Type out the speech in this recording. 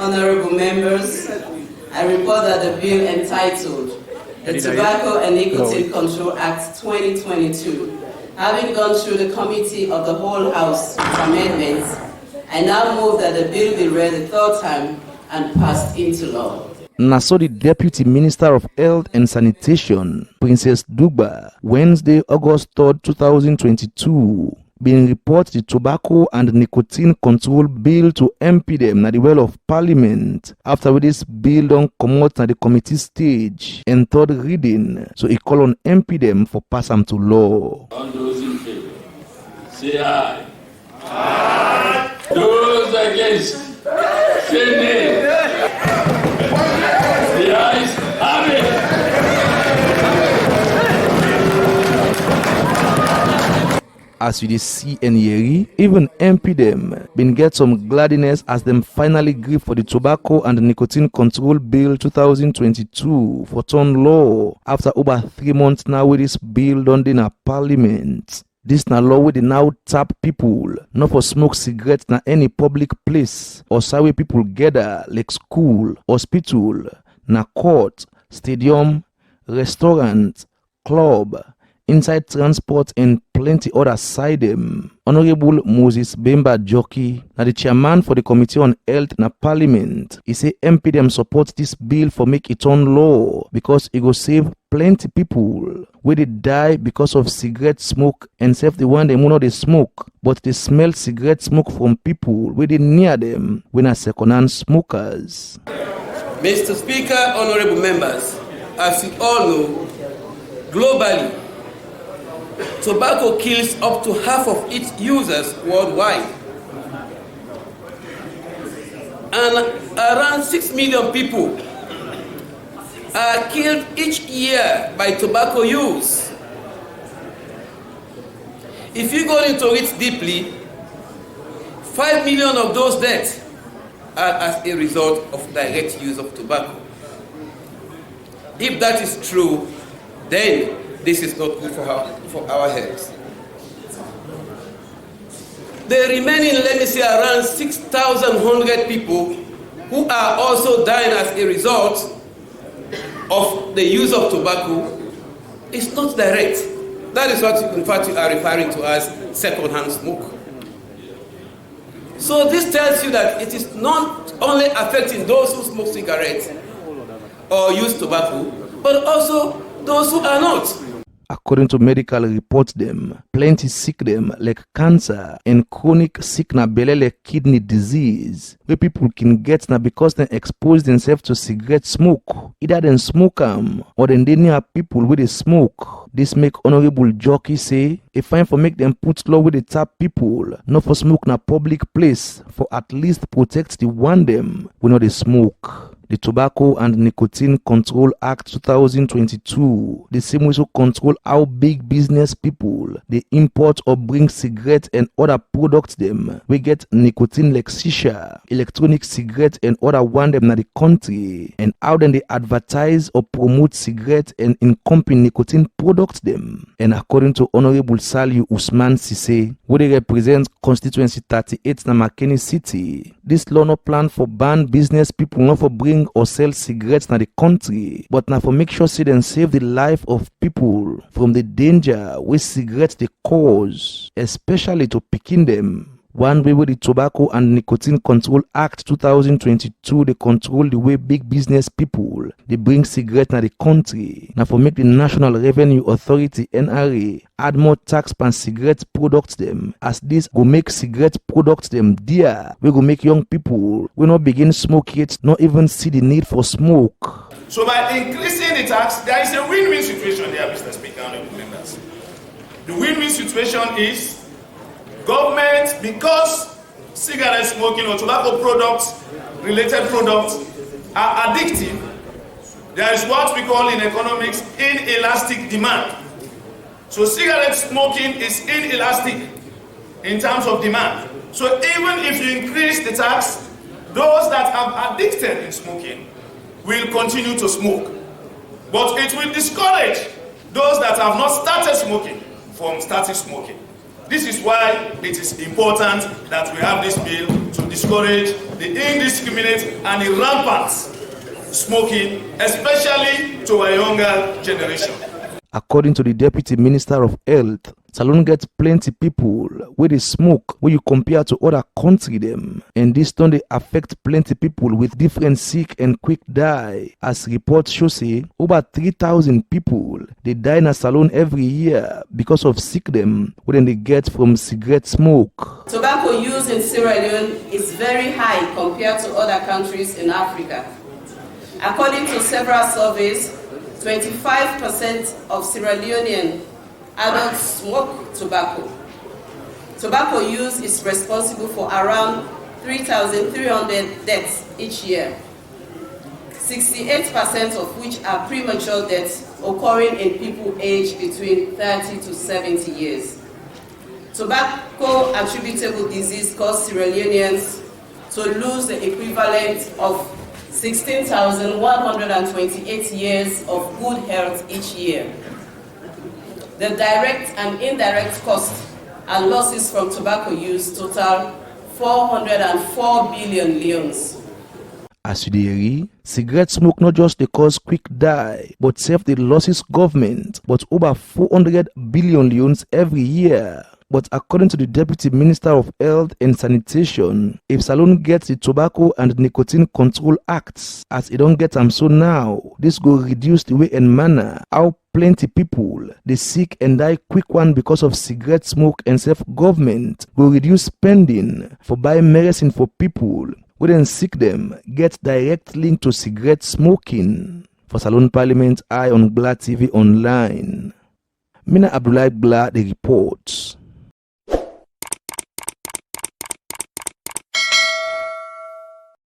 honorable members, I report that the bill entitled the Tobacco and Nicotine Control Act 2022, having gone through the Committee of the Whole House with amendments, I now move that the bill be read the third time and passed into law. So the Deputy Minister of Health and Sanitation, Princess Dugba, Wednesday, August 3rd, 2022, been report the Tobacco and Nicotine Control Bill to MP them na the well of Parliament after this bill don't come out na the committee stage and third reading. So he call on MP them for pass them to law. All those in favor, say aye. Aye. Those against, say nay. The ayes have it. As you see and hear, even MP them been get some gladness as them finally agree for the Tobacco and Nicotine Control Bill 2022 for turn law after over 3 months now with this bill done in a Parliament. This na law where they now tap people not for smoke cigarettes na any public place or say people gather like school, hospital, na court, stadium, restaurant, club, inside transport and plenty other side them. Honorable Moses Bemba Jockey, na the chairman for the Committee on Health na Parliament, he say MP them support this bill for make it on law because it go save plenty people where they die because of cigarette smoke and save the one them who know they smoke, but they smell cigarette smoke from people where they near them when are second-hand smokers. Mr. Speaker, honorable members, as you all know, globally, tobacco kills up to half of its users worldwide. And around 6 million people are killed each year by tobacco use. If you go into it deeply, 5 million of those deaths are as a result of direct use of tobacco. If that is true, then this is not good for our health. The remaining, let me say, around 6,100 people who are also dying as a result of the use of tobacco is not direct. That is what, in fact, you are referring to as second-hand smoke. So this tells you that it is not only affecting those who smoke cigarettes or use tobacco, but also those who are not. According to medical reports them, plenty sick them like cancer and chronic sick na belle like kidney disease where people can get na because they expose themselves to cigarette smoke. Either they smoke them or then they near people with they smoke. This make Honorable Jockey say it fine for make them put law with the tap people not for smoke na public place for at least protect the one them we know they smoke. The Tobacco and Nicotine Control Act 2022, the same way to control how big business people they import or bring cigarettes and other products them. We get nicotine like shisha, electronic cigarettes and other one them in the country, and how then they advertise or promote cigarettes and in-company nicotine products them. And according to Honorable Saliu Usman Sise, where they represent constituency 38 na Makeni City, this law no plan for ban business people not for bring or sell cigarettes in the country, but now for make sure see them save the life of people from the danger which cigarettes they cause, especially to picking them. One way with the Tobacco and Nicotine Control Act 2022, they control the way big business people they bring cigarettes in the country. Now for make the National Revenue Authority NRA add more tax on cigarette products them, as this go make cigarette products them dear. We go make young people will not begin smoke yet, not even see the need for smoke. So by increasing the tax, there is a win-win situation there, Mr. Speaker and members. The win-win situation is government, because cigarette smoking or tobacco products, related products, are addictive, there is what we call in economics inelastic demand. So cigarette smoking is inelastic in terms of demand. So even if you increase the tax, those that are addicted in smoking will continue to smoke. But it will discourage those that have not started smoking from starting smoking. This is why it is important that we have this bill to discourage the indiscriminate and the rampant smoking, especially to our younger generation. According to the Deputy Minister of Health, Salone gets plenty people where they smoke when you compare to other country them. And this don't they affect plenty people with different sick and quick die. As reports show say, over 3,000 people they die in a Salone every year because of sick them when they get from cigarette smoke. Tobacco use in Sierra Leone is very high compared to other countries in Africa. According to several surveys, 25% of Sierra Leonean adults smoke tobacco. Tobacco use is responsible for around 3,300 deaths each year, 68% of which are premature deaths occurring in people aged between 30 to 70 years. Tobacco attributable disease caused Sierra Leoneans to lose the equivalent of 16,128 years of good health each year. The direct and indirect costs and losses from tobacco use total 404 billion leones. As you dey, cigarette smoke not just they cause quick die, but save the losses government, but over 400 billion leones every year. But according to the Deputy Minister of Health and Sanitation, if Salone gets the Tobacco and Nicotine Control Acts, as it don't get them so now, this go reduce the way and manner how plenty people they sick and die quick one because of cigarette smoke, and self-government go reduce spending for buying medicine for people who then sick them get direct link to cigarette smoking. For Salone Parliament, Eye on Gla TV Online. Mina Abdullah Gla, the reports.